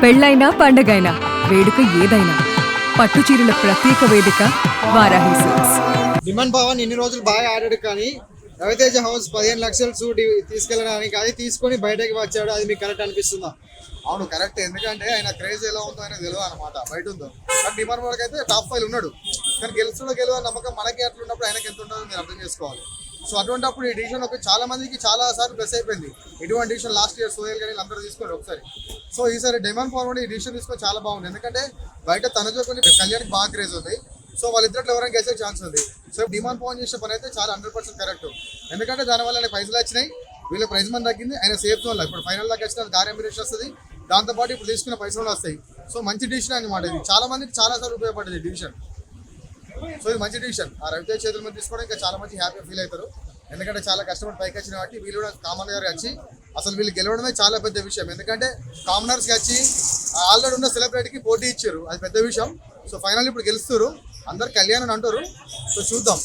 పెళ్ళైనా పండగైనా వేడుక ఏదైనా పట్టు చీరల ప్రత్యేక వేదిక వారాహి సిల్క్స్. డిమాండ్ పవన్ ఇన్ని రోజులు బాగా ఆడాడు, కానీ రవితేజ హౌస్ 15 లక్షలు సూట్ తీసుకెళ్ళడానికి అది తీసుకొని బయటకి వచ్చాడు. అది మీకు కరెక్ట్ అనిపిస్తుందా? అవును, కరెక్ట్. ఎందుకంటే ఆయన క్రేజ్ ఎలా ఉందో ఆయన తెలియదు అనమాట, బయట ఉందో. కానీ డిమాండ్ వరకు అయితే టాప్ 5 ఉన్నాడు, కానీ గెలువ నమ్మకం మనకి అట్లా ఉన్నప్పుడు ఆయనకి ఎంత ఉంటుందో మీరు అర్థం చేసుకోవాలి. సో అటువంటిప్పుడు ఈ డిసిషన్ ఒక చాలా మందికి చాలా సార్లు ప్రెస్ అయిపోయింది. ఇటువంటి డిసిషన్ లాస్ట్ ఇయర్ సోహెల్ కానీ అందరూ తీసుకోండి ఒకసారి. సో ఈసారి డిమాండ్ పవన్ ఈ డిసిషన్ తీసుకొని చాలా బాగుంది, ఎందుకంటే బయట తనజో కొన్ని కళ్యాణ్కి బాగా క్రేజ్ ఉంది. సో వాళ్ళిద్దరిలో ఎవరైనా గెలిచే ఛాన్స్ ఉంది. సో డిమాండ్ పవన్ చేసే పని అయితే చాలా 100% కరెక్ట్. ఎందుకంటే దానివల్ల ఆయన పైసలు వచ్చినాయి, వీళ్ళ ప్రైజ్ మనీ తగ్గింది, ఆయన సేఫ్ జోన్లో ఇప్పుడు ఫైనల్ దాకా వచ్చిన కార్ రెమ్యునరేషన్ వస్తుంది, దాంతోపాటు ఇప్పుడు తీసుకున్న పైసలు వస్తాయి. సో మంచి డిసిషన్ అనమాట ఇది, చాలా మందికి చాలా సార్లు ఉపయోగపడింది డిసిషన్. సో ఇది మంచి డిసిషన్. ఆ రవితేజ చేతుల మీద తీసుకోవడం ఇంకా చాలా మంది హ్యాపీగా ఫీల్ అవుతారు, ఎందుకంటే చాలా కష్టపడి పైకి వచ్చిన కాబట్టి వీళ్ళు కూడా కామన్ గారు వచ్చి అసలు వీళ్ళు గెలవడమే చాలా పెద్ద విషయం. ఎందుకంటే కామనర్స్కి వచ్చి ఆల్రెడీ ఉన్న సెలబ్రిటీకి పోటీ ఇచ్చారు, అది పెద్ద విషయం. సో ఫైనల్ ఇప్పుడు గెలుస్తారు, అందరు కళ్యాణ్ అని అంటారు. సో చూద్దాం.